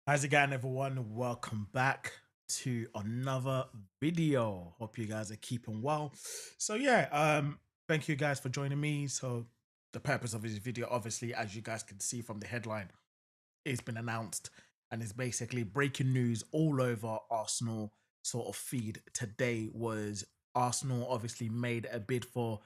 How's it going, everyone? Welcome back to another video. Hope you guys are keeping well. Thank you guys for joining me. So the purpose of this video, obviously, as you guys can see from the headline, it's been announced and it's basically breaking news all over Arsenal sort of feed. Today was Arsenal obviously made a bid for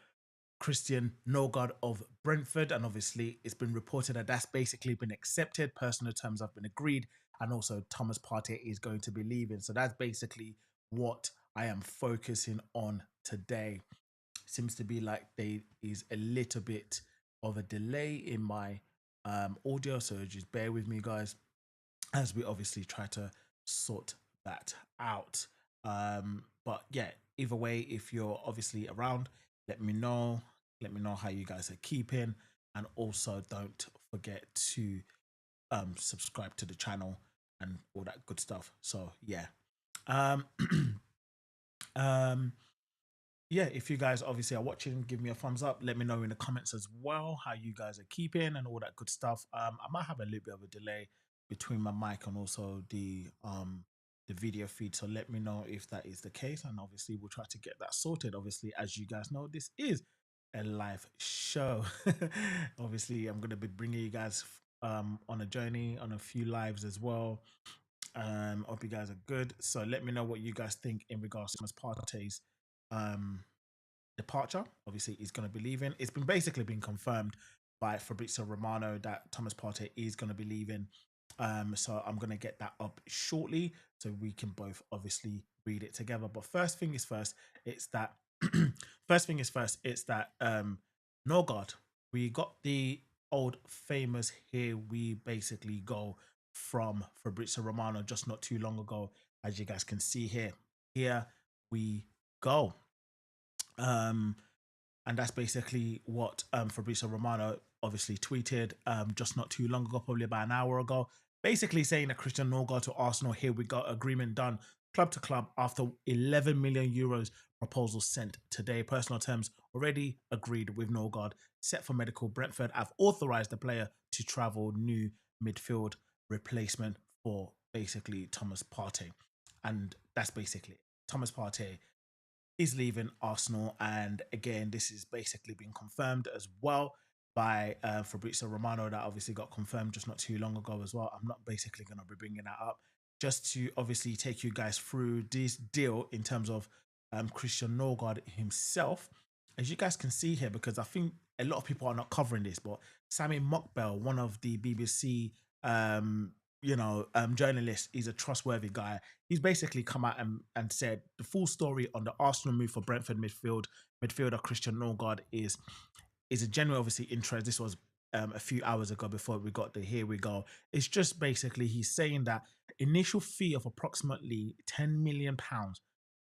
Christian NORGAARD of Brentford, and obviously it's been reported that that's basically been accepted. Personal terms have been agreed, and also Thomas Partey is going to be leaving. So that's basically what I am focusing on today. Seems to be like there is a little bit of a delay in my audio, so just bear with me, guys, as we obviously try to sort that out. But yeah, either way, if you're obviously around, let me know. Let me know how you guys are keeping, and also don't forget to subscribe to the channel and all that good stuff. So yeah, um, um, yeah. If you guys obviously are watching, give me a thumbs up. Let me know in the comments as well how you guys are keeping and all that good stuff. I might have a little bit of a delay between my mic and also the video feed, so let me know if that is the case, and obviously we'll try to get that sorted. Obviously, as you guys know, this is a live show. Obviously, I'm going to be bringing you guys on a journey on a few lives as well. Hope you guys are good. So let me know what you guys think in regards to Thomas Partey's um departure. Obviously, he's going to be leaving. It's been basically been confirmed by Fabrizio Romano that Thomas Partey is going to be leaving. So I'm going to get that up shortly so we can both obviously read it together. But first thing is first, it's that first thing is first, it's that NORGAARD. We got the old famous "Here We Basically Go" from Fabrizio Romano just not too long ago, as you guys can see here. Here we go. Um, and that's basically what Fabrizio Romano obviously tweeted just not too long ago, probably about an hour ago, basically saying that Christian NORGAARD to Arsenal, here we got agreement done club to club after 11 million euros proposal sent today. Personal terms already agreed with NORGAARD, set for medical. Brentford have authorised the player to travel, new midfield replacement for basically Thomas Partey. And that's basically it. Thomas Partey is leaving Arsenal, and again, this is basically been confirmed as well by Fabrizio Romano. That obviously got confirmed just not too long ago as well. I'm not basically going to be bringing that up, just to obviously take you guys through this deal in terms of Christian NORGAARD himself. As you guys can see here, because I think a lot of people are not covering this, but Sammy Mockbell, one of the BBC journalist, is a trustworthy guy. He's basically come out and said the full story on the Arsenal move for Brentford midfielder Christian NORGAARD is a genuine obviously interest. This was a few hours ago before we got the here we go. It's just basically he's saying that initial fee of approximately £10 million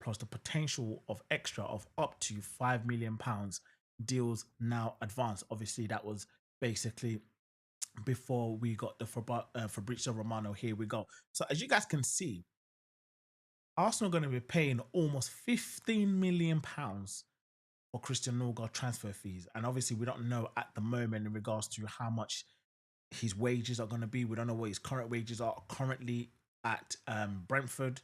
plus the potential of extra of up to £5 million deals now advanced. Obviously, that was basically before we got the Fabrizio Romano here we go. So as you guys can see, Arsenal are going to be paying almost £15 million for Christian NORGAARD transfer fees. And obviously, we don't know at the moment in regards to how much his wages are going to be. We don't know what his current wages are currently at Brentford,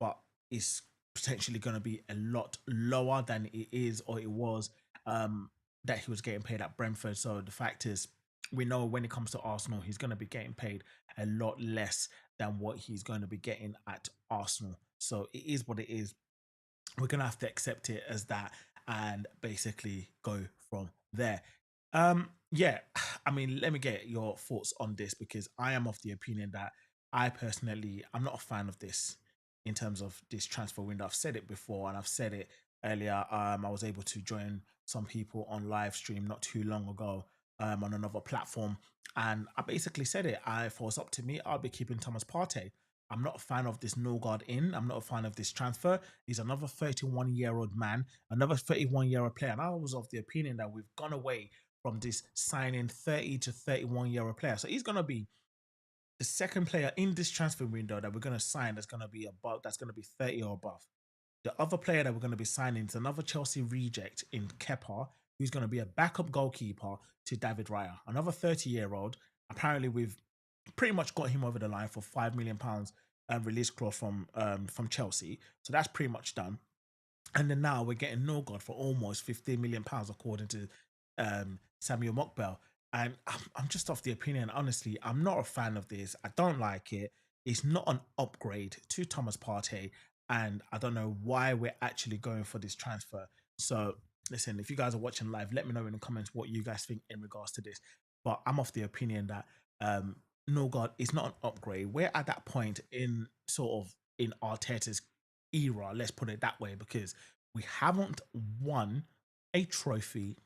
but it's potentially going to be a lot lower than it is or it was that he was getting paid at Brentford. So the fact is, we know when it comes to Arsenal, he's going to be getting paid a lot less than what he's going to be getting at Arsenal. So it is what it is. We're going to have to accept it as that and basically go from there. Yeah, I mean, let me get your thoughts on this, because I am of the opinion that I personally, I'm not a fan of this in terms of this transfer window. I've said it before and I've said it earlier. I was able to join some people on live stream not too long ago on another platform, and I basically said it. If it was up to me, I'll be keeping Thomas Partey. I'm not a fan of this NORGAARD in. I'm not a fan of this transfer. He's another 31-year-old man, another 31-year-old player. And I was of the opinion that we've gone away from this signing 30 to 31-year-old player. So he's going to be the second player in this transfer window that we're going to sign that's going to be above, that's going to be 30 or above. The other player that we're going to be signing is another Chelsea reject in Kepa, who's going to be a backup goalkeeper to David Raya, another 30-year-old, apparently with pretty much got him over the line for £5 million release clause from Chelsea. So that's pretty much done. And then now we're getting NORGAARD for almost £15 million, according to Samuel Mockbell. And I'm just of the opinion, honestly, I'm not a fan of this. I don't like it. It's not an upgrade to Thomas Partey. And I don't know why we're actually going for this transfer. So, listen, if you guys are watching live, let me know in the comments what you guys think in regards to this. But I'm of the opinion that NORGAARD is not an upgrade. We're at that point in sort of in Arteta's era, let's put it that way, because we haven't won a trophy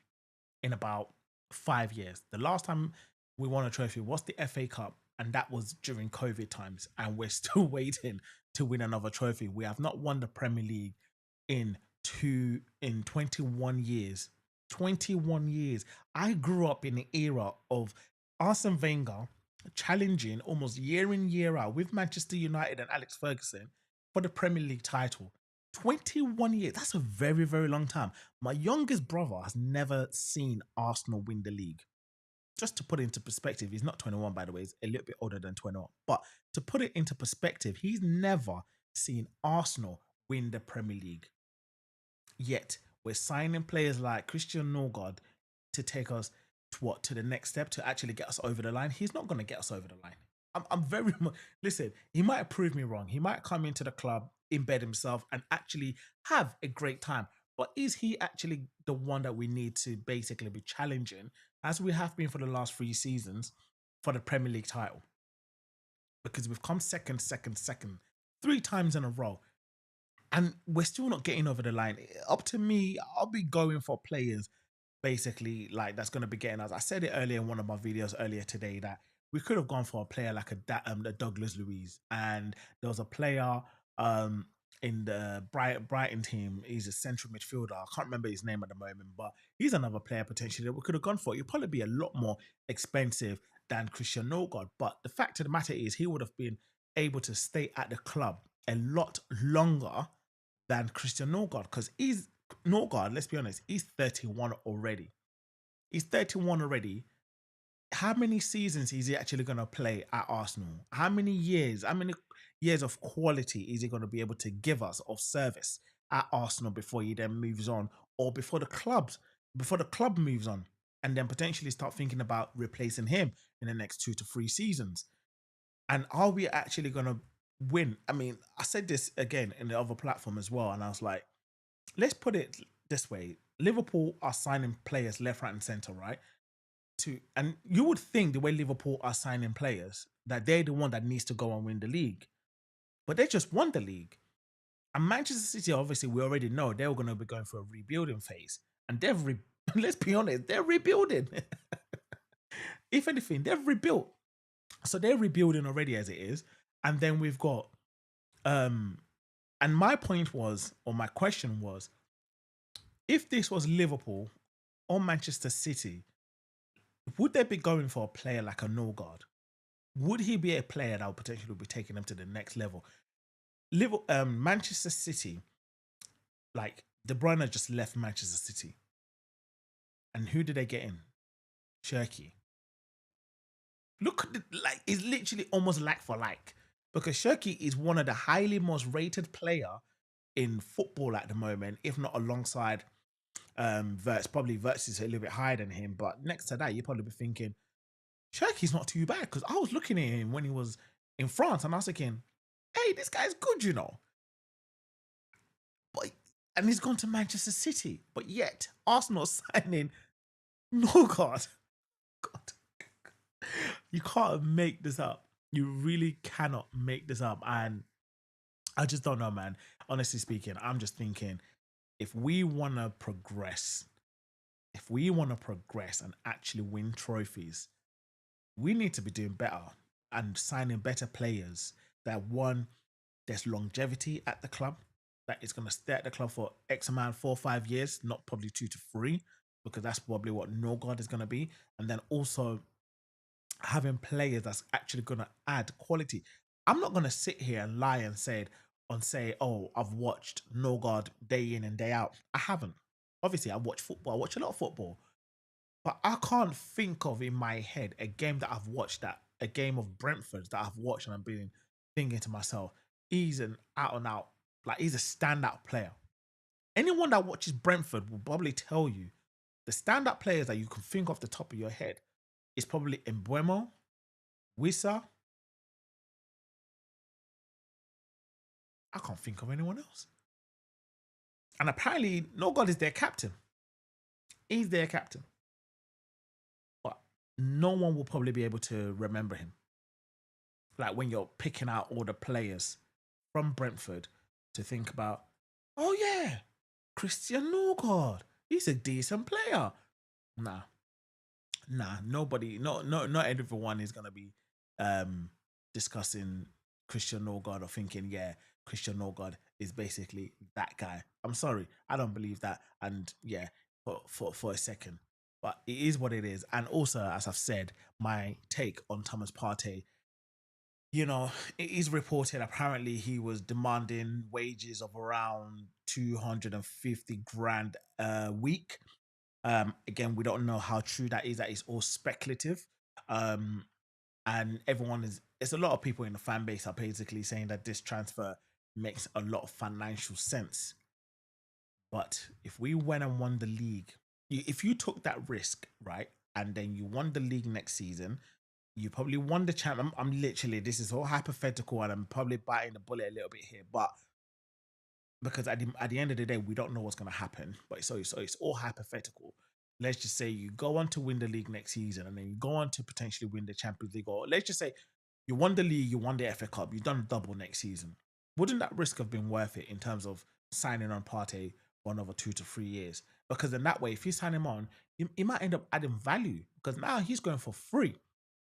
in about 5 years. The last time we won a trophy was the FA Cup, and that was during COVID times, and we're still waiting to win another trophy. We have not won the Premier League in 21 years. 21 years. I grew up in the era of Arsene Wenger challenging almost year in, year out with Manchester United and Alex Ferguson for the Premier League title. 21 years. That's a very, very long time. My youngest brother has never seen Arsenal win the league. Just to put it into perspective, he's not 21, by the way, he's a little bit older than 21. But to put it into perspective, he's never seen Arsenal win the Premier League. Yet we're signing players like Christian NORGAARD to take us to the next step, to actually get us over the line. He's not going to get us over the line. I'm very much, listen, he might prove me wrong. He might come into the club, embed himself, and actually have a great time. But is he actually the one that we need to basically be challenging, as we have been for the last 3 seasons, for the Premier League title? Because we've come second, 3 times in a row, and we're still not getting over the line. Up to me, I'll be going for players basically like that's going to be getting us. I said it earlier in one of my videos earlier today that we could have gone for a player like a Douglas Luiz, and there was a player in the Brighton team. He's a central midfielder. I can't remember his name at the moment, but he's another player potentially that we could have gone for. It'd probably be a lot more expensive than Christian NORGAARD, but the fact of the matter is he would have been able to stay at the club a lot longer than Christian NORGAARD, because he's NORGAARD, let's be honest, he's 31 already. He's 31 already. How many seasons is he actually going to play at Arsenal? How many years of quality is he going to be able to give us of service at Arsenal before he then moves on, or before the club moves on, and then potentially start thinking about replacing him in the next 2 to 3 seasons? And are we actually going to win? I mean, I said this again in the other platform as well, and I was like, let's put it this way: Liverpool are signing players left, right, and center, right? And you would think the way Liverpool are signing players that they're the one that needs to go and win the league, but they just won the league. And Manchester City, obviously, we already know they're going to be going for a rebuilding phase, and let's be honest, they're rebuilding. If anything, they've rebuilt, so they're rebuilding already as it is. And then we've got, and my point was, or my question was, if this was Liverpool or Manchester City, would they be going for a player like a NORGAARD? Would he be a player that would potentially be taking them to the next level? Manchester City, like De Bruyne just left Manchester City, and who did they get in? Shirky. Look at like it's literally almost like for like, because Shirky is one of the highly most rated player in football at the moment, if not alongside probably Verts is a little bit higher than him, but next to that, you'd probably be thinking Shirky's not too bad, because I was looking at him when he was in France and I was thinking, hey, this guy's good, you know. But and he's gone to Manchester City, but yet Arsenal signing NORGAARD. God, you can't make this up. You really cannot make this up, and I just don't know, man. Honestly speaking, I'm just thinking, if we want to progress, and actually win trophies, we need to be doing better and signing better players that, one, there's longevity at the club, that is going to stay at the club for X amount, 4 or 5 years, not probably 2 to 3, because that's probably what NORGAARD is going to be. And then also having players that's actually going to add quality. I'm not going to sit here and lie and say, oh, I've watched NORGAARD day in and day out. I haven't. Obviously, I watch football. I watch a lot of football. But I can't think of in my head a game that I've watched that a game of Brentford that I've watched and I've been thinking to myself, he's an out and out, like he's a standout player. Anyone that watches Brentford will probably tell you the standout players that you can think off the top of your head is probably Embuemo, Wissa. I can't think of anyone else. And apparently, NORGAARD is their captain. He's their captain. But no one will probably be able to remember him. Like when you're picking out all the players from Brentford to think about, oh yeah, Christian NORGAARD. He's a decent player. Nah, nobody, not everyone is gonna be discussing Christian NORGAARD or thinking, yeah, Christian NORGAARD is basically that guy. I'm sorry, I don't believe that. And yeah, for a second. But it is what it is. And also, as I've said, my take on Thomas Partey, you know, it is reported apparently he was demanding wages of around 250 grand a week. Again, we don't know how true that is. That is all speculative. Um, and everyone is, it's a lot of people in the fan base are basically saying that this transfer makes a lot of financial sense. But if we went and won the league, if you took that risk, right, and then you won the league next season, you probably won the champ. I'm literally, this is all hypothetical, and I'm probably biting the bullet a little bit here, but because at the end of the day, we don't know what's going to happen. But so it's all hypothetical. Let's just say you go on to win the league next season, and then you go on to potentially win the Champions League, or let's just say you won the league, you won the FA Cup, you've done double next season. Wouldn't that risk have been worth it in terms of signing on Partey for another 2 to 3 years? Because in that way, if you sign him on, he might end up adding value, because now he's going for free.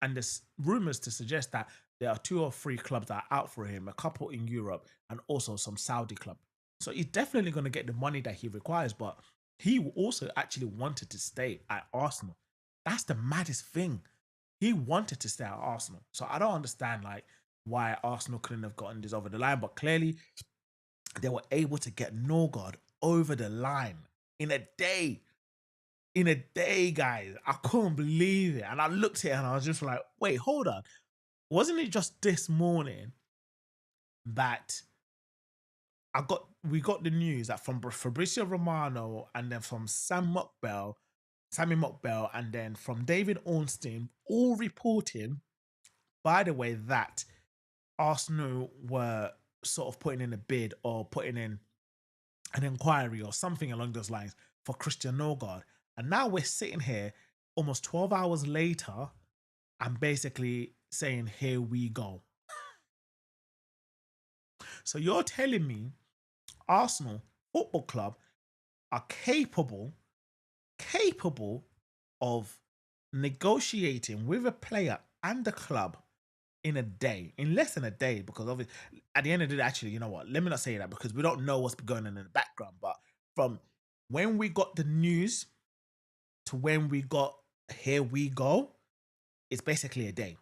And there's rumors to suggest that there are 2 or 3 clubs that are out for him, a couple in Europe and also some Saudi club. So he's definitely going to get the money that he requires, but he also actually wanted to stay at Arsenal. That's the maddest thing. He wanted to stay at Arsenal. So I don't understand like why Arsenal couldn't have gotten this over the line, but clearly they were able to get NORGAARD over the line in a day. In a day, guys. I couldn't believe it. And I looked at it and I was just like, wait, hold on. Wasn't it just this morning that we got the news that from Fabrizio Romano and then from Sammy Mockbell, and then from David Ornstein, all reporting, by the way, that Arsenal were sort of putting in a bid or putting in an inquiry or something along those lines for Christian NORGAARD. And now we're sitting here almost 12 hours later and basically saying, here we go. So you're telling me Arsenal Football Club are capable of negotiating with a player and the club in a day, in less than a day, because obviously at the end of the day, actually, you know what, let me not say that because we don't know what's going on in the background, but from when we got the news to when we got here we go, it's basically a day.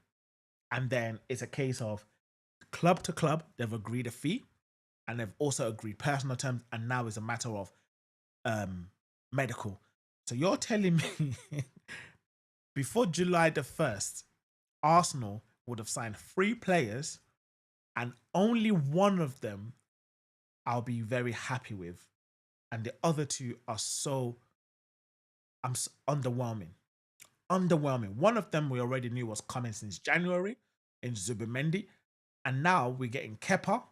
And then it's a case of club to club, they've agreed a fee and they've also agreed personal terms, and now it's a matter of medical. So you're telling me before July the 1st, Arsenal would have signed 3 players and only one of them I'll be very happy with. And the other 2 are underwhelming. One of them we already knew was coming since January in Zubimendi. And now we're getting Kepa,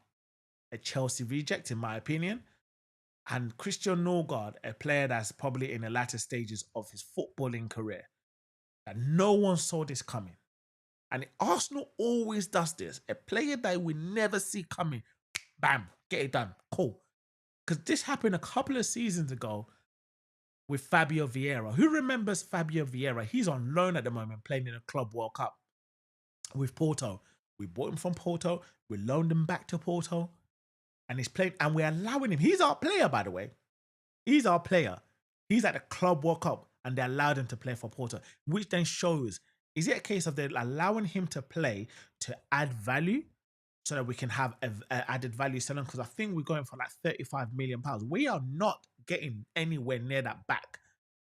a Chelsea reject, in my opinion, and Christian NORGAARD, a player that's probably in the latter stages of his footballing career. And no one saw this coming. And Arsenal always does this. A player that we never see coming, bam, get it done, cool. Because this happened a couple of seasons ago with Fabio Vieira. Who remembers Fabio Vieira? He's on loan at the moment, playing in a Club World Cup with Porto. We bought him from Porto. We loaned him back to Porto. And he's playing, and we're allowing him. He's our player, by the way. He's our player. He's at the Club World Cup, and they allowed him to play for Porto, which then shows, is it a case of they're allowing him to play to add value so that we can have a added value selling? Because I think we're going for like £35 million. We are not getting anywhere near that back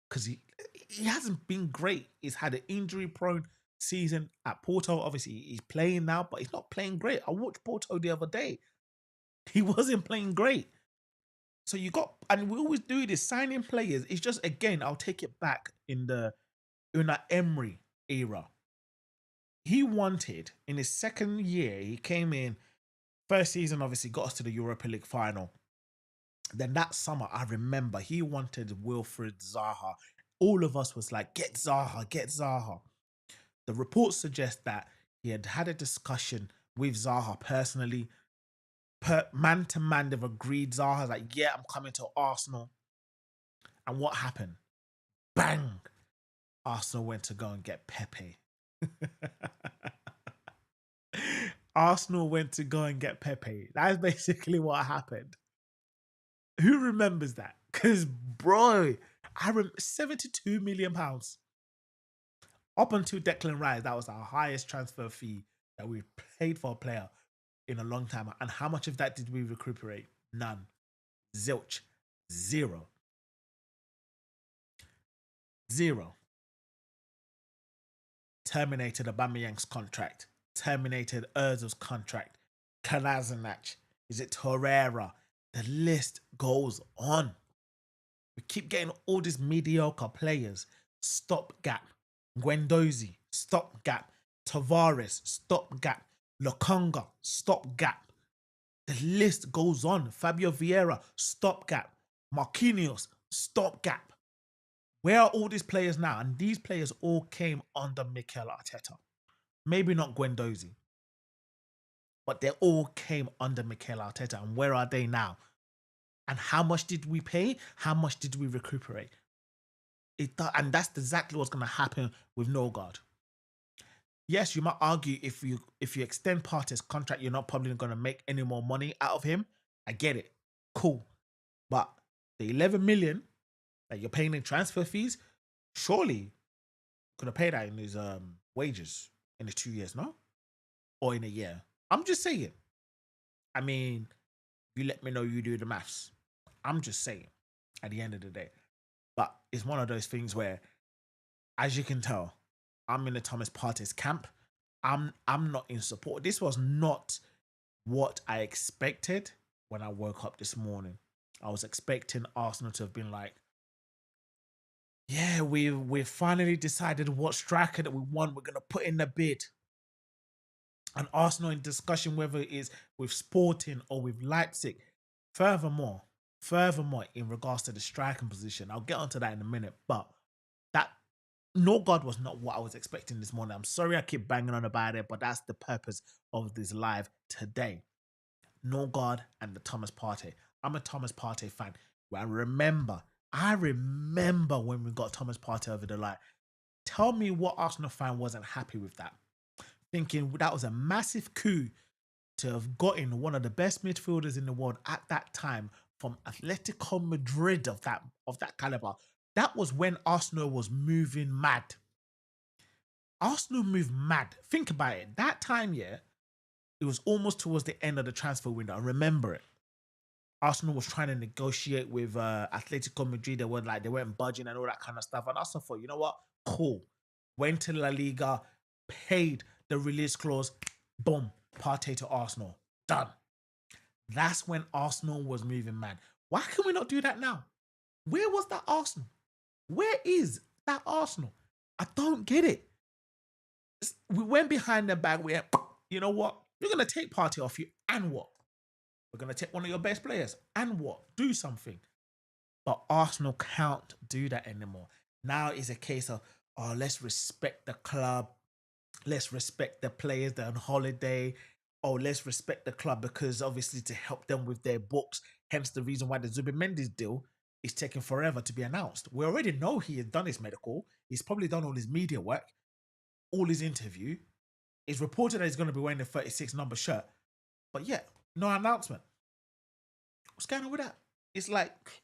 because he hasn't been great. He's had an injury prone season at Porto. Obviously, he's playing now, but he's not playing great. I watched Porto the other day. He wasn't playing great. So you got, and we always do this, signing players. It's just, again, I'll take it back in that Emery era. He wanted, in his second year, he came in, first season, obviously got us to the Europa League final. Then that summer, I remember he wanted Wilfried Zaha. All of us was like, get Zaha, get Zaha. The reports suggest that he had had a discussion with Zaha personally. Man to man, they've agreed. Zaha's like, yeah, I'm coming to Arsenal. And what happened? Bang! Arsenal went to go and get Pepe. Arsenal went to go and get Pepe. That's basically what happened. Who remembers that? Because, bro, I remember £72 million. Up until Declan Rice, that was our highest transfer fee that we paid for a player in a long time. And how much of that did we recuperate? None. Zilch. Zero. Terminated Aubameyang's contract. Terminated Ozil's contract. Kolasinac. Is it Torreira? The list goes on. We keep getting all these mediocre players. Stopgap. Guendouzi. Stopgap. Tavares. Stopgap. Lokonga. Stopgap. The list goes on. Fabio Vieira. Stopgap. Marquinhos. Stopgap. Where are all these players now? And these players all came under Mikel Arteta. Maybe not Guendouzi, but they all came under Mikel Arteta. And where are they now? And how much did we pay? How much did we recuperate? And that's exactly what's going to happen with NORGAARD. Yes, you might argue if you extend Partey's contract, you're not probably going to make any more money out of him. I get it. Cool. But the 11 million that you're paying in transfer fees, surely could have paid that in his wages in the 2 years, no? Or in a year. I'm just saying. I mean, you let me know you do the maths. I'm just saying at the end of the day. But it's one of those things where, as you can tell, I'm in the Thomas Partey's camp. I'm not in support. This was not what I expected when I woke up this morning. I was expecting Arsenal to have been like, yeah, we've finally decided what striker that we want. We're gonna put in the bid. And Arsenal in discussion whether it is with Sporting or with Leipzig. Furthermore, in regards to the striking position, I'll get onto that in a minute. But that NORGAARD was not what I was expecting this morning. I'm sorry I keep banging on about it, but that's the purpose of this live today. NORGAARD and the Thomas Partey. I'm a Thomas Partey fan. I remember when we got Thomas Partey over the line. Tell me what Arsenal fan wasn't happy with that. Thinking that was a massive coup to have gotten one of the best midfielders in the world at that time from Atletico Madrid of that caliber. That was when Arsenal was moving mad. Arsenal moved mad. Think about it. That time, yeah, it was almost towards the end of the transfer window. I remember it. Arsenal was trying to negotiate with Atletico Madrid. They weren't budging and all that kind of stuff. And Arsenal thought, you know what? Cool. Went to La Liga, paid the release clause. Boom. Partey to Arsenal. Done. That's when Arsenal was moving mad. Why can we not do that now? Where was that Arsenal? Where is that Arsenal? I don't get it. We went behind the back. We went, you know what? We're going to take Partey off you. And what? We're going to take one of your best players. And what? Do something. But Arsenal can't do that anymore. Now it's a case of, oh, let's respect the club. Let's respect the players. They're on holiday. Oh, let's respect the club because obviously to help them with their books. Hence the reason why the Zubimendi deal is taking forever to be announced. We already know he has done his medical. He's probably done all his media work, all his interview. It's reported that he's going to be wearing the 36 number shirt. But yeah, no announcement. What's going on with that? It's like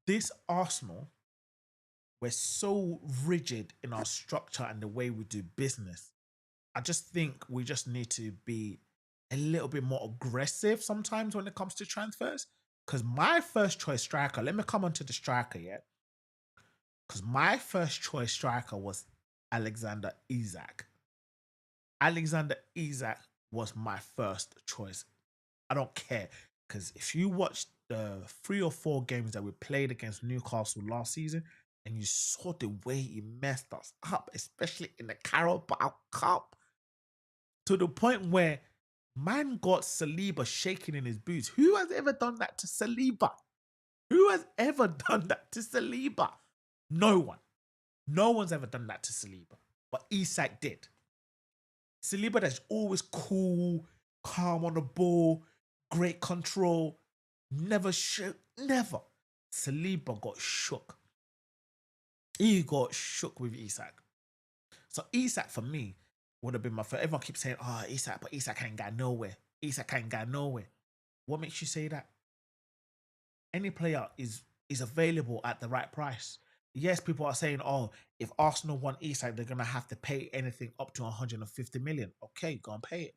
this Arsenal, we're so rigid in our structure and the way we do business. I just think we just need to be a little bit more aggressive sometimes when it comes to transfers. Because my first choice striker, let me come on to the striker yet. Because my first choice striker was Alexander Isak. Alexander Isak was my first choice. I don't care, because if you watch the 3 or 4 games that we played against Newcastle last season, and you saw the way he messed us up, especially in the Carabao Cup, to the point where man got Saliba shaking in his boots. Who has ever done that to Saliba? Who has ever done that to Saliba? No one. No one's ever done that to Saliba. But Isak did. Saliba that's always cool, calm on the ball, great control, never shook, never. Saliba got shook. He got shook with Isak. So Isak for me would have been my first. Everyone keeps saying, oh, Isak, but Isak ain't got nowhere. Isak ain't got nowhere. What makes you say that? Any player is available at the right price. Yes, people are saying, oh, if Arsenal want Isak, they're going to have to pay anything up to 150 million. Okay, go and pay it.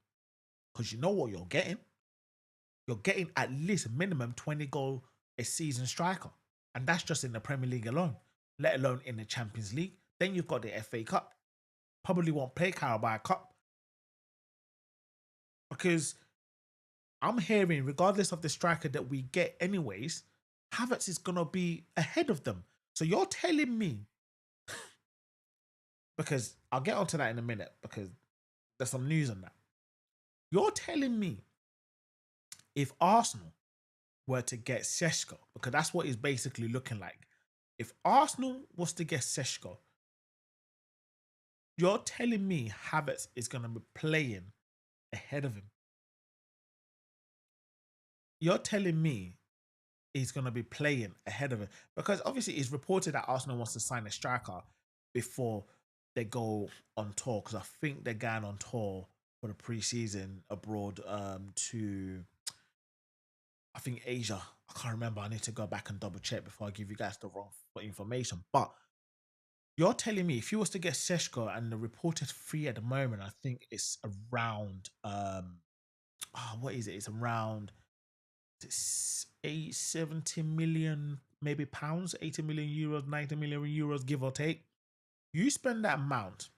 Because you know what you're getting? You're getting at least minimum 20 goal a season striker. And that's just in the Premier League alone, let alone in the Champions League. Then you've got the FA Cup. Probably won't play Carabao Cup. Because I'm hearing, regardless of the striker that we get anyways, Havertz is going to be ahead of them. So you're telling me, because I'll get onto that in a minute, because there's some news on that. You're telling me if Arsenal were to get Sesko, because that's what he's basically looking like. If Arsenal was to get Sesko, you're telling me Havertz is going to be playing ahead of him. You're telling me he's going to be playing ahead of him, because obviously it's reported that Arsenal wants to sign a striker before they go on tour, because I think they're going on tour for the pre-season abroad to, I think, Asia. I can't remember. I need to go back and double check before I give you guys the wrong information. But you're telling me if you was to get Sesko, and the reported fee at the moment, I think it's around what is it? It's around 70 million, maybe pounds, 80 million euros, 90 million euros, give or take. You spend that amount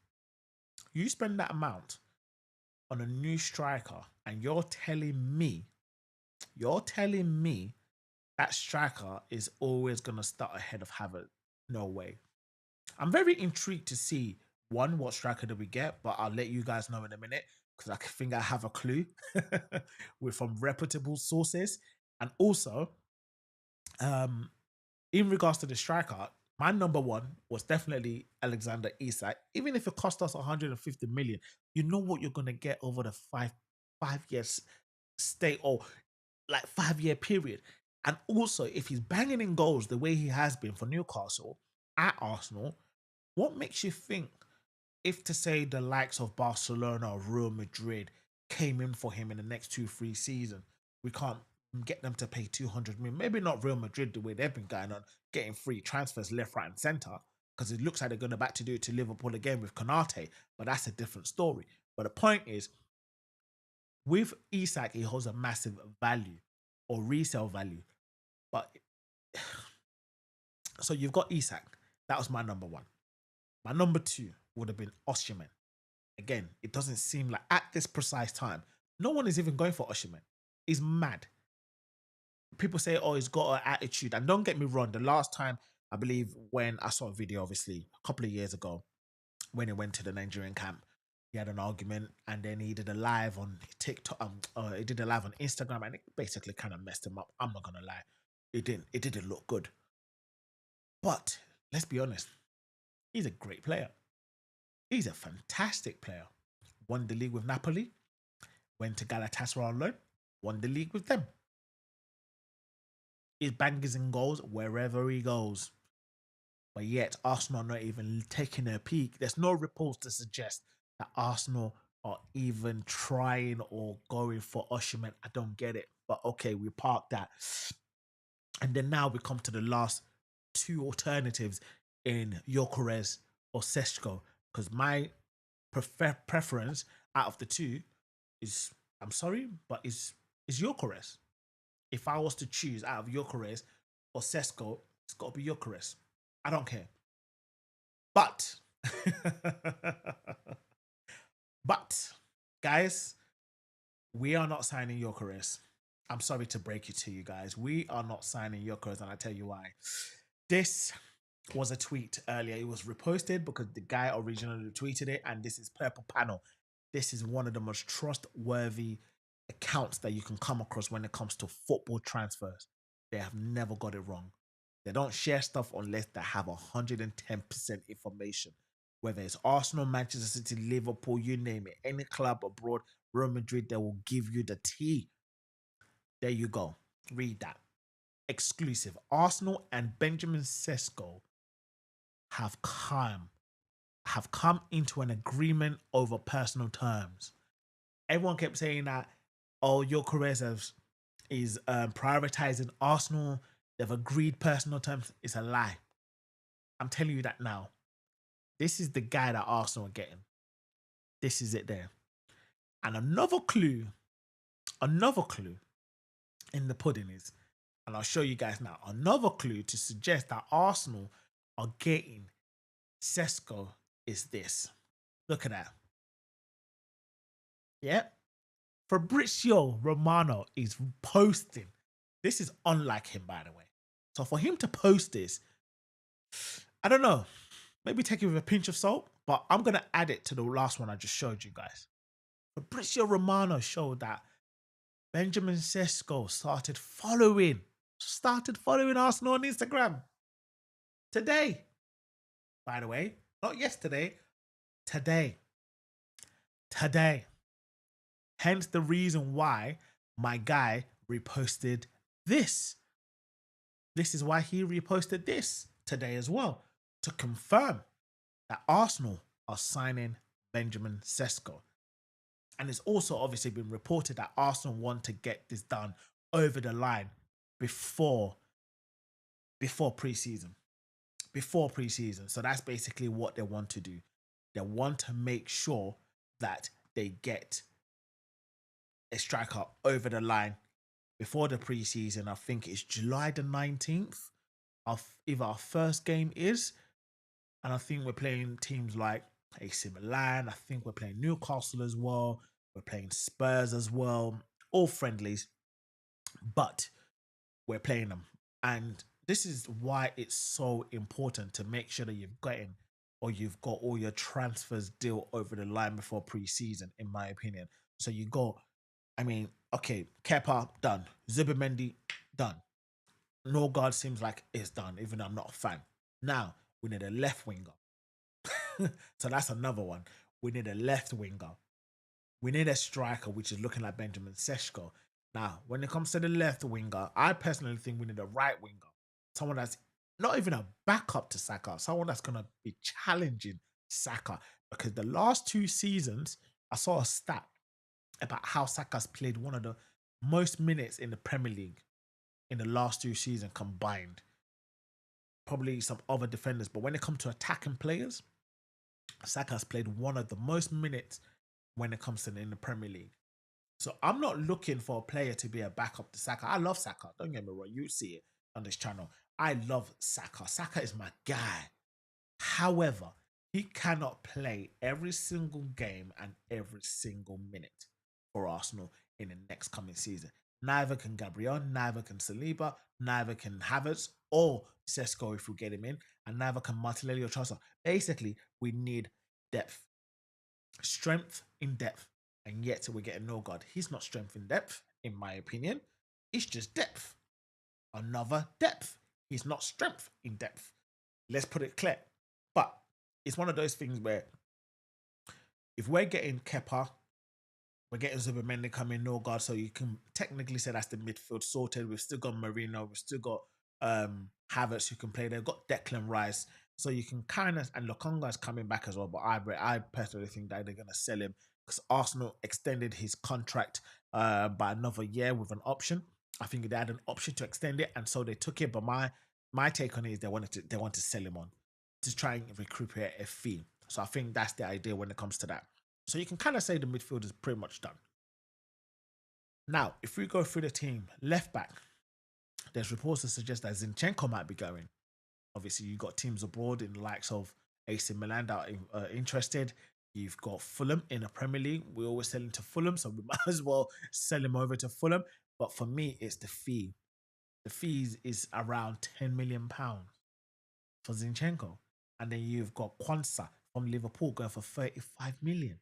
on a new striker, and you're telling me that striker is always going to start ahead of Havertz. No way. I'm very intrigued to see, one, what striker do we get, but I'll let you guys know in a minute, because I think I have a clue. We're from reputable sources. And also, in regards to the striker, my number one was definitely Alexander Isak. Even if it cost us 150 million, you know what you're going to get over the five years stay, or like 5-year period. And also, if he's banging in goals the way he has been for Newcastle at Arsenal, what makes you think, if to say the likes of Barcelona or Real Madrid came in for him in the next 2-3 seasons, we can't get them to pay 200 million? Maybe not Real Madrid the way they've been going on, getting free transfers left, right, and centre, because it looks like they're going to back to do it to Liverpool again with Konate, but that's a different story. But the point is, with Isak, he holds a massive value or resale value. But so you've got Isak. That was my number one. My number two would have been Osimhen. Again, it doesn't seem like at this precise time, no one is even going for Osimhen. He's mad. People say, oh, he's got an attitude. And don't get me wrong, the last time, I believe, when I saw a video, obviously, a couple of years ago, when he went to the Nigerian camp, he had an argument, and then he did a live on TikTok. He did a live on Instagram, and it basically kind of messed him up. I'm not gonna lie, it didn't look good. But let's be honest, he's a great player. He's a fantastic player. Won the league with Napoli, went to Galatasaray on loan, won the league with them. His bangers and goals wherever he goes. But yet, Arsenal are not even taking a peek. There's no reports to suggest that Arsenal are even trying or going for Osimhen. I don't get it. But okay, we park that. And then now we come to the last two alternatives in Gyökeres or Sesko. Because my preference out of the two is, I'm sorry, but is Gyökeres. If I was to choose out of Gyökeres or Sesko, it's got to be Gyökeres. I don't care. But But, guys, we are not signing Gyökeres. I'm sorry to break it to you guys. We are not signing Gyökeres, and I tell you why. This was a tweet earlier. It was reposted because the guy originally tweeted it, and this is Purple Panel. This is one of the most trustworthy accounts that you can come across when it comes to football transfers. They have never got it wrong. They don't share stuff unless they have 110% information. Whether it's Arsenal, Manchester City, Liverpool, you name it, any club abroad, Real Madrid, they will give you the tea. There you go. Read that. Exclusive. Arsenal and Benjamin Sesko have come into an agreement over personal terms. Everyone kept saying that, oh, Gyökeres is prioritizing Arsenal. They've agreed personal terms. It's a lie. I'm telling you that now. This is the guy that Arsenal are getting. This is it there. And another clue in the pudding is, and I'll show you guys now, another clue to suggest that Arsenal are getting Sesko is this. Look at that. Yep. Fabrizio Romano is posting. This is unlike him, by the way. So for him to post this, I don't know. Maybe take it with a pinch of salt, but I'm going to add it to the last one I just showed you guys. Fabrizio Romano showed that Benjamin Sesko started following Arsenal on Instagram today. By the way, not yesterday, today. Hence the reason why my guy reposted this. This is why he reposted this today as well, to confirm that Arsenal are signing Benjamin Sesko. And it's also obviously been reported that Arsenal want to get this done over the line before pre-season. So that's basically what they want to do. They want to make sure that they get a striker over the line before the preseason. I think it's July the 19th. If our first game is, and I think we're playing teams like AC Milan. I think we're playing Newcastle as well. We're playing Spurs as well. All friendlies, but we're playing them. And this is why it's so important to make sure that you've got all your transfers deal over the line before pre-season, in my opinion. So you go, okay, Kepa, done. Zubimendi, done. NORGAARD seems like it's done, even though I'm not a fan. Now, we need a left winger. So that's another one. We need a left winger. We need a striker, which is looking like Benjamin Sesko. Now, when it comes to the left winger, I personally think we need a right winger. Someone that's not even a backup to Saka. Someone that's going to be challenging Saka. Because the last 2 seasons, I saw a stat about how Saka's played one of the most minutes in the Premier League in the last 2 seasons combined. Probably some other defenders. But when it comes to attacking players, Saka's played one of the most minutes when it comes to in the Premier League. So I'm not looking for a player to be a backup to Saka. I love Saka. Don't get me wrong. You see it on this channel. I love Saka. Saka is my guy. However, he cannot play every single game and every single minute for Arsenal in the next coming season. Neither can Gabriel, neither can Saliba, neither can Havertz or Sesko if we get him in, and neither can Martinelli or Trossard. Basically, we need depth. Strength in depth. And yet we're getting NORGAARD. He's not strength in depth, in my opinion. It's just depth. Another depth. He's not strength in depth. Let's put it clear. But it's one of those things where if we're getting Kepa, we're getting Zubimendi coming, NORGAARD, so you can technically say that's the midfield sorted. We've still got Marino, we've still got Havertz who can play there. We've got Declan Rice. So you can kind of, and Lokonga is coming back as well, but I personally think that they're going to sell him because Arsenal extended his contract by another year with an option. I think they had an option to extend it, and so they took it. But my take on it is they want to sell him on to try and recuperate a fee. So I think that's the idea when it comes to that. So you can kind of say the midfield is pretty much done. Now, if we go through the team, left back, there's reports that suggest that Zinchenko might be going. Obviously, you got teams abroad in the likes of AC Milan that are interested. You've got Fulham in the Premier League. We always sell him to Fulham, so we might as well sell him over to Fulham. But for me, it's the fee. The fees is around £10 million for Zinchenko. And then you've got Kwanzaa from Liverpool going for 35 million.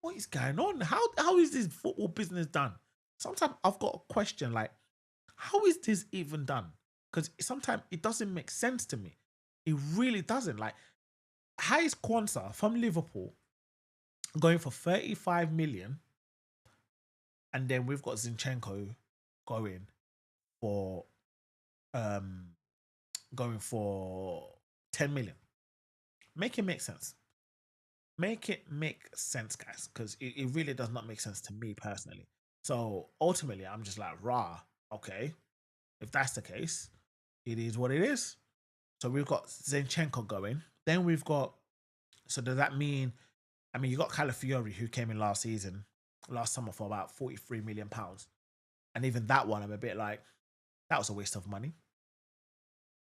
What is going on? How is this football business done? Sometimes I've got a question like, how is this even done? Because sometimes it doesn't make sense to me. It really doesn't. Like, how is Kwanzaa from Liverpool going for 35 million, and then we've got Zinchenko going for um going for 10 million? Make it make sense. Make it make sense, guys, because it really does not make sense to me personally. So ultimately, I'm just like, rah, okay, if that's the case, it is what it is. So we've got Zinchenko going. Then we've got, so does that mean, I mean, you got Calafiori who came in last summer for about £43 million. And even that one, I'm a bit like, that was a waste of money.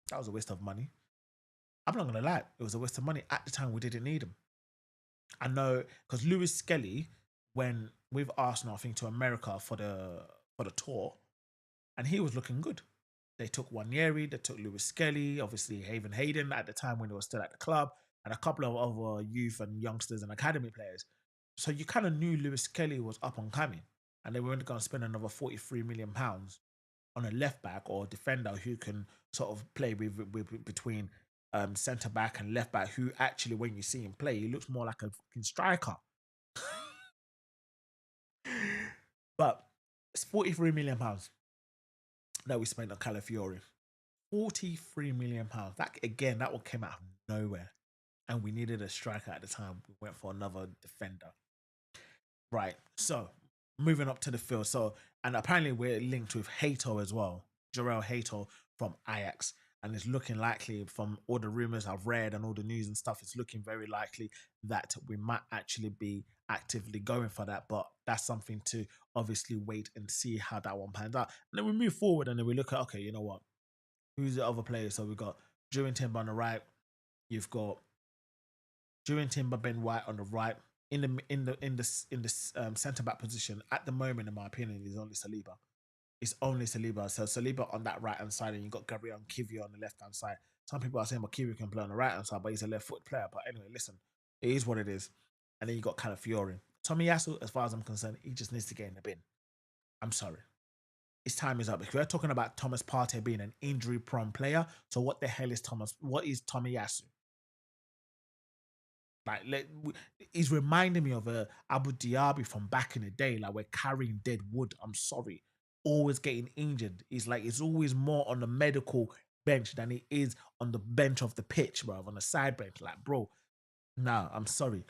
That was a waste of money. I'm not going to lie, it was a waste of money. At the time, we didn't need him. I know, because Lewis Skelly went with Arsenal, I think, to America for the tour, and he was looking good. They took Wanyeri, they took Lewis Skelly, obviously Haven Hayden at the time when they were still at the club, and a couple of other youth and youngsters and academy players. So you kind of knew Lewis Skelly was up and coming, and they weren't going to spend another £43 million on a left back or defender who can sort of play with between centre back and left back, who actually, when you see him play, he looks more like a fucking striker. But it's £43 million that we spent on Calafiori. £43 million. That again, that one came out of nowhere, and we needed a striker at the time. We went for another defender. Right. So moving up to the field. So, and apparently we're linked with Hato as well, Jarrell Hato from Ajax. And it's looking likely, from all the rumors I've read and all the news and stuff, it's looking very likely that we might actually be actively going for that. But that's something to obviously wait and see how that one pans out. And then we move forward and then we look at, okay, you know what? Who's the other players? So we've got Jurien Timber on the right. You've got Jurien Timber, Ben White on the right. In the centre back position at the moment, in my opinion, is only Saliba. It's only Saliba. So Saliba on that right hand side, and you got Gabriel and Kivio on the left hand side. Some people are saying, well, Kivio can play on the right hand side, but he's a left foot player. But anyway, listen, it is what it is. And then you got Calafiori. Tomiyasu, as far as I'm concerned, he just needs to get in the bin. I'm sorry. His time is up. If we're talking about Thomas Partey being an injury-prone player, so what the hell is Thomas? What is Tomiyasu? Like, he's reminding me of Abu Diaby from back in the day. Like, we're carrying dead wood. I'm sorry. Always getting injured. It's like it's always more on the medical bench than it is on the bench of the pitch, bro. On the side bench. Like, bro, nah, I'm sorry.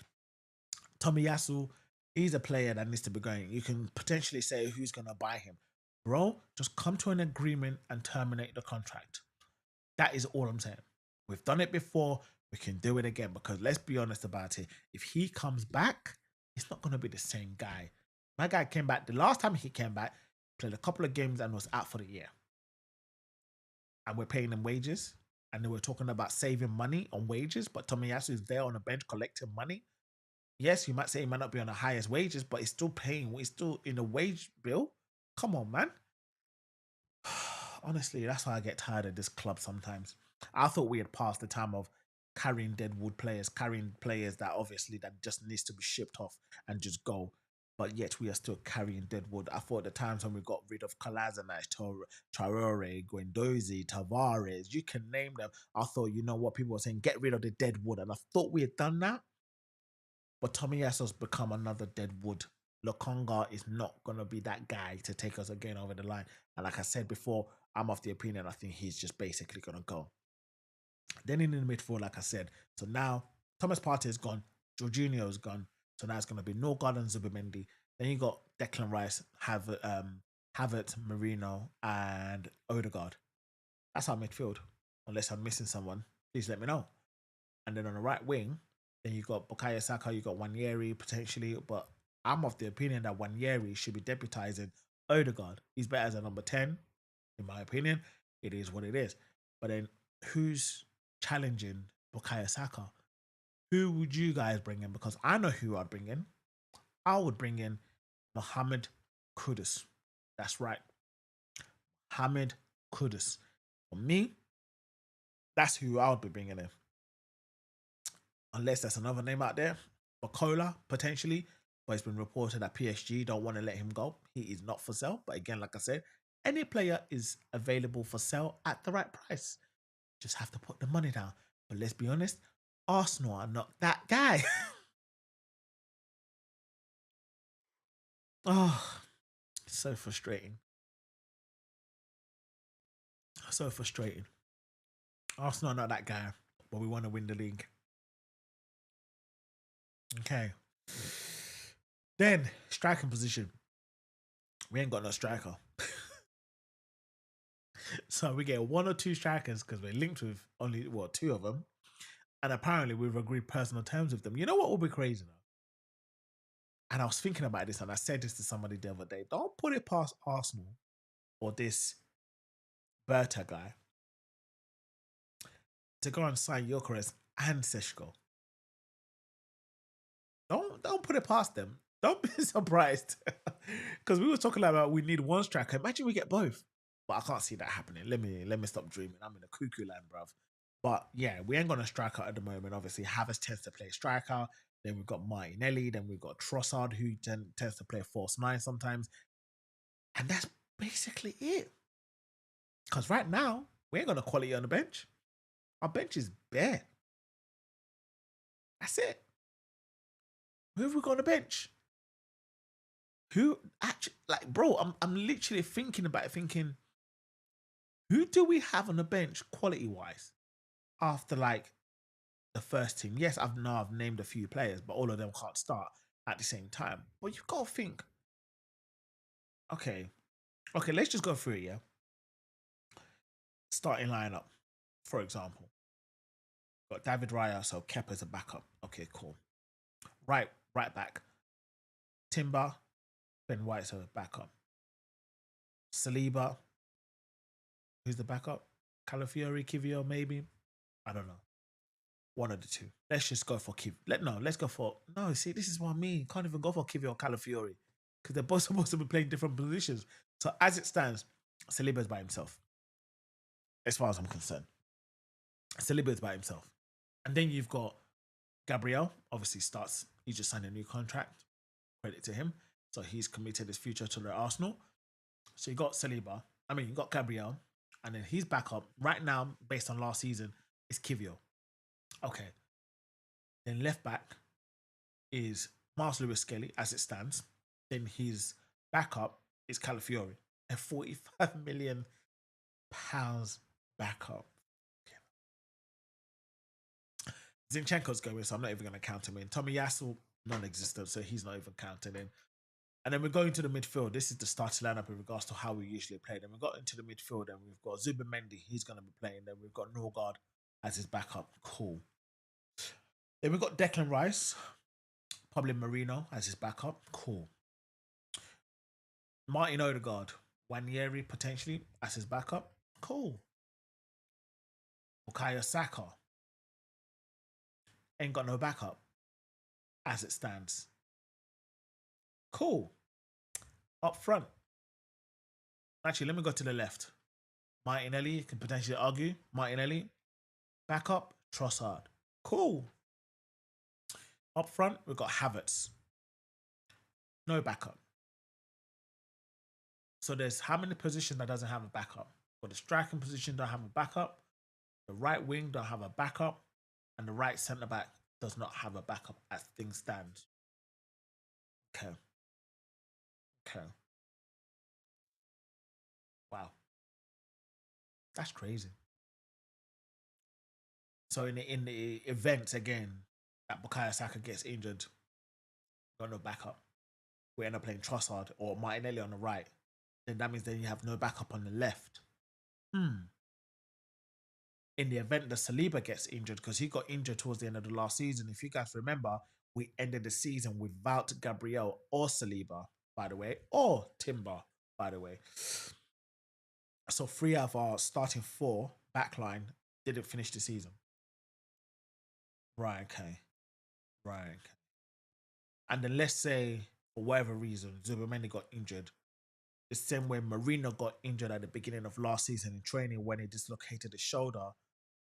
Tomiyasu, he's a player that needs to be going. You can potentially say who's going to buy him. Bro, just come to an agreement and terminate the contract. That is all I'm saying. We've done it before. We can do it again, because let's be honest about it. If he comes back, it's not going to be the same guy. My guy came back. The last time he came back, played a couple of games and was out for the year. And we're paying him wages. And they were talking about saving money on wages. But Tomiyasu is there on the bench collecting money. Yes, you might say he might not be on the highest wages, but he's still paying. He's still in a wage bill. Come on, man. Honestly, that's why I get tired of this club sometimes. I thought we had passed the time of carrying deadwood players, carrying players that obviously that just needs to be shipped off and just go. But yet we are still carrying deadwood. I thought the times when we got rid of Kolasinac, Traore, Guendouzi, Tavares, you can name them. I thought, you know what, people were saying, get rid of the deadwood. And I thought we had done that. But Tomiyasu's become another deadwood. Lokonga is not going to be that guy to take us again over the line. And like I said before, I'm of the opinion I think he's just basically going to go. Then in the midfield, like I said, so now Thomas Partey is gone, Jorginho is gone, so now it's going to be NORGAARD and Zubimendi. Then you got Declan Rice, Havertz, Marino, and Odegaard. That's our midfield. Unless I'm missing someone, please let me know. And then on the right wing, then you got Bukayo Saka, you got Wanyeri potentially, but I'm of the opinion that Wanyeri should be deputizing Odegaard. He's better as a number 10, in my opinion. It is what it is. But then who's challenging Bukayo Saka. Who would you guys bring in? Because I know who I'd bring in. I would bring in Mohamed Kudus. That's right. Mohamed Kudus. For me, that's who I would be bringing in. Unless there's another name out there. Bacola, potentially. But it's been reported that PSG don't want to let him go. He is not for sale. But again, like I said, any player is available for sale at the right price. Just have to put the money down. But let's be honest, Arsenal are not that guy. Oh, so frustrating. So frustrating. Arsenal are not that guy, but we want to win the league. Okay. Then, striking position. We ain't got no striker. So we get one or two strikers because we're linked with only, two of them. And apparently we've agreed personal terms with them. You know what will be crazy though? And I was thinking about this and I said this to somebody the other day. Don't put it past Arsenal or this Berta guy to go and sign Gyökeres and Sesko. Don't put it past them. Don't be surprised. Because we were talking about we need one striker. Imagine we get both. But I can't see that happening. Let me stop dreaming. I'm in a cuckoo land, bruv. But yeah, we ain't got a striker at the moment. Obviously, Havertz tends to play striker. Then we've got Martinelli. Then we've got Trossard, who tends to play false nine sometimes. And that's basically it. Because right now, we ain't got a quality on the bench. Our bench is bare. That's it. Who have we got on the bench? Who actually, like, bro, I'm literally thinking about it, thinking, who do we have on the bench quality wise after like the first team? Yes, I've named a few players, but all of them can't start at the same time. But you've got to think, okay, let's just go through it, yeah. Starting lineup, for example. Got David Raya, so Kepa's a backup. Okay, cool. Right back. Timber, Ben White's a backup. Saliba, who's the backup? Calafiori, Kivio, maybe. I don't know. One of the two. Let's just go for Kiv. Let's go for no. See, this is what I mean. Can't even go for Kivio or Calafiori because they're both supposed to be playing different positions. So as it stands, Saliba's by himself. As far as I'm concerned, Saliba's by himself. And then you've got Gabriel. Obviously, starts. He just signed a new contract. Credit to him. So he's committed his future to the Arsenal. So you got Saliba. I mean, you got Gabriel, and then his backup right now, based on last season, is Kivio. Okay. Then left back is Miles Lewis Skelly as it stands. Then his backup is Calafiori, a £45 million backup. Zinchenko's going, so I'm not even going to count him in. Tommy Yasu, non-existent, so he's not even counting in. And then we're going to the midfield. This is the starting lineup in regards to how we usually play. Then we got into the midfield and we've got Zubimendi, he's going to be playing. Then we've got NORGAARD as his backup. Cool. Then we've got Declan Rice, probably Marino as his backup. Cool. Martin Odegaard, Wanyeri potentially as his backup. Cool. Bukayo Saka ain't got no backup as it stands. Cool. Up front. Actually, let me go to the left. Martinelli can potentially argue. Martinelli. Backup, Trossard. Cool. Up front, we've got Havertz. No backup. So there's how many positions that doesn't have a backup? Well, the striking position don't have a backup. The right wing don't have a backup. And the right centre back does not have a backup as things stand. Okay. Wow. That's crazy. So in the event again that Bukayo Saka gets injured, got no backup. We end up playing Trossard or Martinelli on the right. Then that means then you have no backup on the left. In the event that Saliba gets injured, because he got injured towards the end of the last season, if you guys remember, we ended the season without Gabriel or Saliba, by the way, or Timber, by the way. So 3 of our starting 4 backline didn't finish the season. Right. Okay. Right. Okay. And then let's say for whatever reason Zubameni got injured, the same way Marino got injured at the beginning of last season in training when he dislocated his shoulder,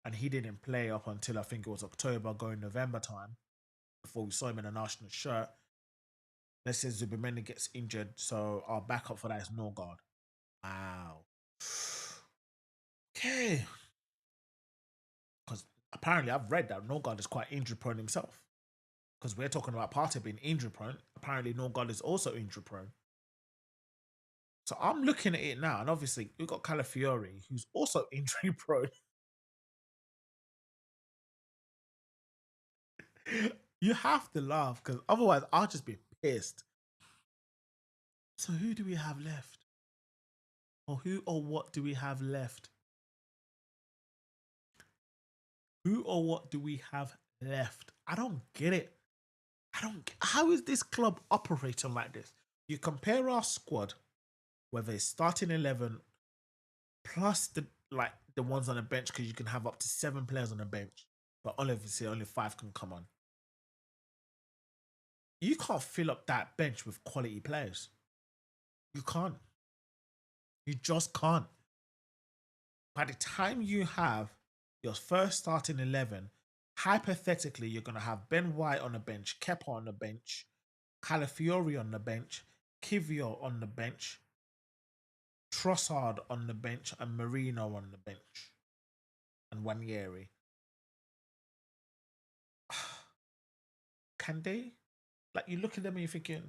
and he didn't play up until I think it was October, going November time, before we saw him in an Arsenal shirt. Let's say Zubimeni gets injured, so our backup for that is Norgard. Wow. Okay. Because apparently I've read that Norgard is quite injury prone himself. Because we're talking about Partey being injury prone. Apparently Norgard is also injury prone. So I'm looking at it now, and obviously we've got Calafiori, who's also injury prone. You have to laugh because otherwise I'll just be pissed. So who do we have left? Or who or what do we have left? Who or what do we have left? I don't get it. I don't. How is this club operating like this? You compare our squad, whether it's starting 11 plus the ones on the bench, because you can have up to 7 players on the bench, but obviously only 5 can come on. You can't fill up that bench with quality players. You can't. You just can't. By the time you have your first starting 11, hypothetically, you're going to have Ben White on the bench, Kepa on the bench, Calafiori on the bench, Kivio on the bench, Trossard on the bench, and Marino on the bench, and Wanyeri. Can they? Like, you look at them and you're thinking,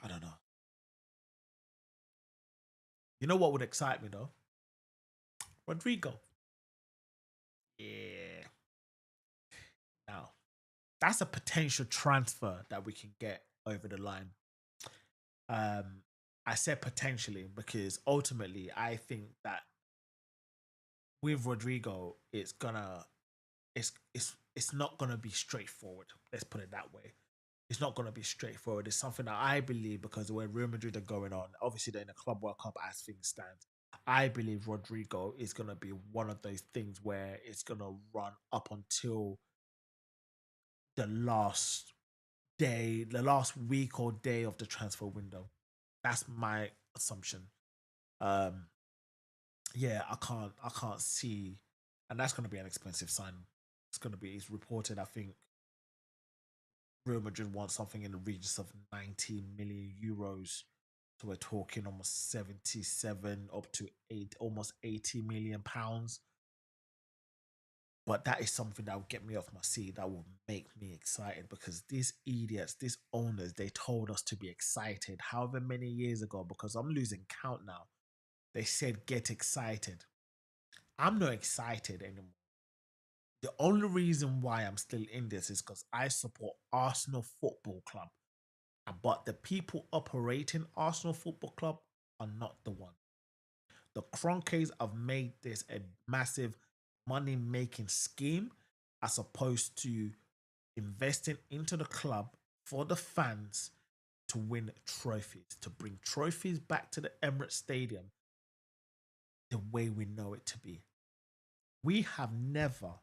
I don't know. You know what would excite me though? Rodrigo. Yeah. Now, that's a potential transfer that we can get over the line. I said potentially because ultimately I think that with Rodrigo, it's not gonna be straightforward. Let's put it that way. It's not gonna be straightforward. It's something that I believe, because when Real Madrid are going on, obviously they're in the Club World Cup as things stand. I believe Rodrigo is gonna be one of those things where it's gonna run up until the last day, the last week or day of the transfer window. That's my assumption. Um, yeah, I can't see, and that's going to be an expensive sign. It's going to be. It's reported. I think Real Madrid wants something in the regions of 90 million euros. So we're talking almost 77 up to almost 80 million pounds. But that is something that will get me off my seat. That will make me excited, because these idiots, these owners, they told us to be excited however many years ago, because I'm losing count now. They said, get excited. I'm not excited anymore. The only reason why I'm still in this is because I support Arsenal Football Club. But the people operating Arsenal Football Club are not the one. The Kroenkes have made this a massive money making scheme, as opposed to investing into the club for the fans to win trophies, to bring trophies back to the Emirates Stadium the way we know it to be. We have never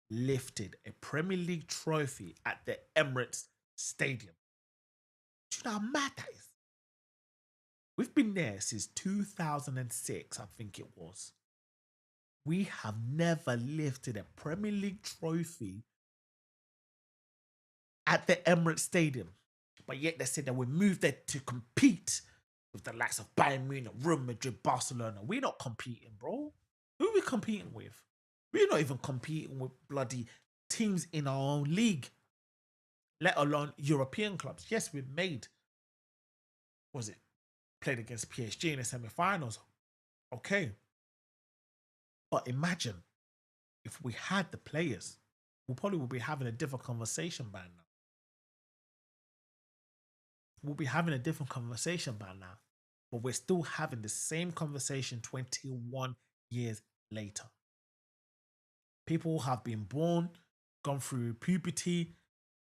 lifted a Premier League trophy at the Emirates Stadium. Do you know how mad that is? We've been there since 2006, I think it was. We have never lifted a Premier League trophy at the Emirates Stadium. But yet they said that we moved there to compete with the likes of Bayern Munich, Real Madrid, Barcelona. We're not competing, bro. Who are we competing with? We're not even competing with bloody teams in our own league, let alone European clubs. Yes, we made, was it, played against PSG in the semi-finals. Okay. But imagine if we had the players, we probably would be having a different conversation by now. We'll be having a different conversation by now. But we're still having the same conversation 21 years later. People have been born, gone through puberty,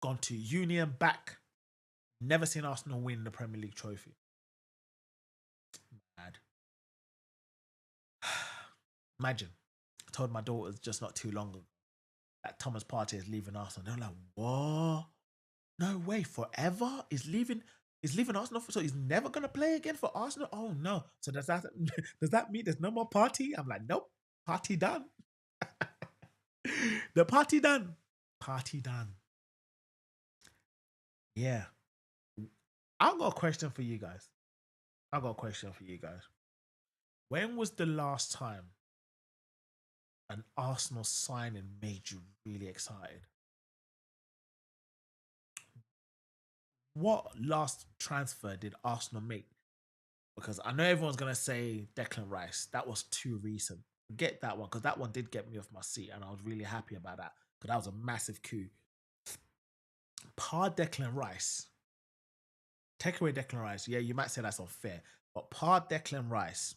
gone to uni and back, never seen Arsenal win the Premier League trophy. Mad. Imagine. told my daughters just not too long ago that Thomas Partey is leaving Arsenal. They're like, what? No way, forever? He's leaving Arsenal, so he's never gonna play again for Arsenal? Oh no. So does that does that mean there's no more Partey? I'm like, nope, party done. The party done. Party done. Yeah. I've got a question for you guys. I've got a question for you guys. When was the last time an Arsenal signing made you really excited? What last transfer did Arsenal make? Because I know everyone's gonna say Declan Rice. That was too recent. Get that one, because that one did get me off my seat, and I was really happy about that. Because that was a massive coup. Par Declan Rice. Take away Declan Rice. Yeah, you might say that's unfair, but par Declan Rice.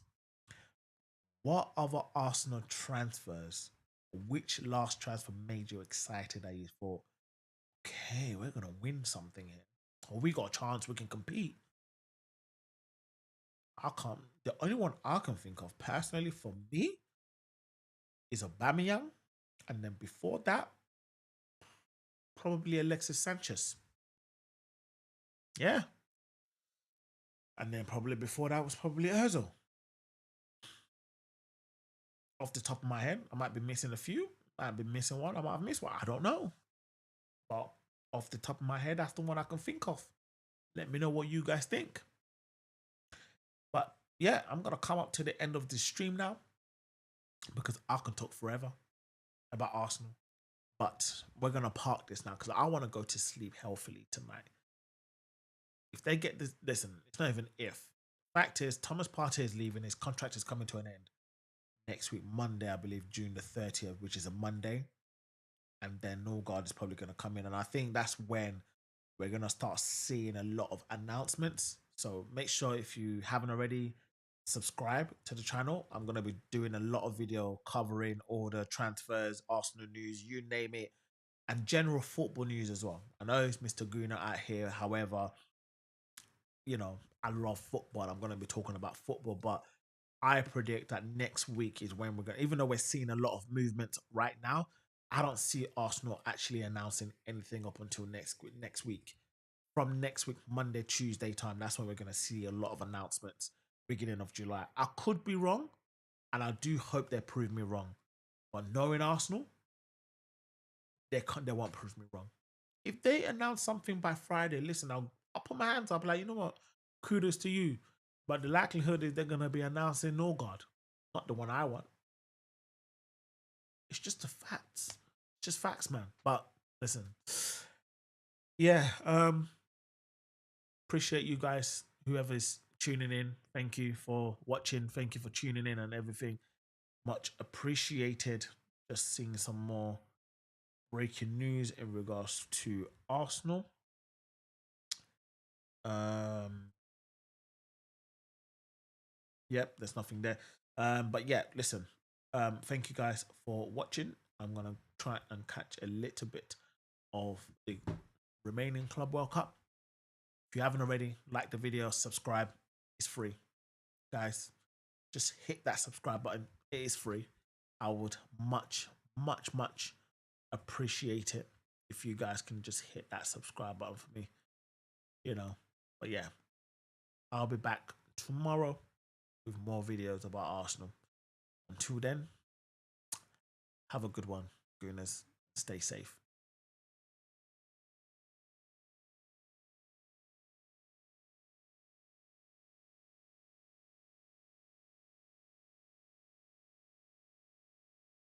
What other Arsenal transfers? Which last transfer made you excited that you thought, okay, we're gonna win something here, or we got a chance, we can compete? I can't. The only one I can think of personally for me is Aubameyang, and then before that, probably Alexis Sanchez. Yeah, and then probably before that was probably Özil. Off the top of my head, I might be missing a few. I might be missing one. I might have missed one. I don't know. But off the top of my head, that's the one I can think of. Let me know what you guys think. But yeah, I'm gonna come up to the end of this stream now because I can talk forever about Arsenal. But we're gonna park this now because I want to go to sleep healthily tonight. If they get this, listen, it's not even if. Fact is, Thomas Partey is leaving. His contract is coming to an end next week, Monday, I believe, June the 30th, which is a Monday. And then NORGAARD is probably going to come in. And I think that's when we're going to start seeing a lot of announcements. So make sure, if you haven't already, subscribe to the channel. I'm going to be doing a lot of video covering all the transfers, Arsenal news, you name it, and general football news as well. I know it's Mr. Gooner out here. However, you know, I love football. I'm going to be talking about football, but I predict that next week is when we're going to, even though we're seeing a lot of movement right now, I don't see Arsenal actually announcing anything up until next week. From next week, Monday, Tuesday time, that's when we're going to see a lot of announcements, beginning of July. I could be wrong, and I do hope they prove me wrong. But knowing Arsenal, they won't prove me wrong. If they announce something by Friday, listen, I'll put my hands up, like, you know what, kudos to you. But the likelihood is they're going to be announcing NORGAARD, not the one I want. It's just the facts. It's just facts, man. But listen, yeah, appreciate you guys, whoever's tuning in. Thank you for watching. Thank you for tuning in and everything. Much appreciated. Just seeing some more breaking news in regards to Arsenal. Yep, there's nothing there. But yeah, listen. Thank you guys for watching. I'm gonna try and catch a little bit of the remaining Club World Cup. If you haven't already, like the video, subscribe. It's free, guys. Just hit that subscribe button. It is free. I would much appreciate it if you guys can just hit that subscribe button for me. You know, but yeah, I'll be back tomorrow with more videos about Arsenal. Until then, have a good one, Gooners. Stay safe.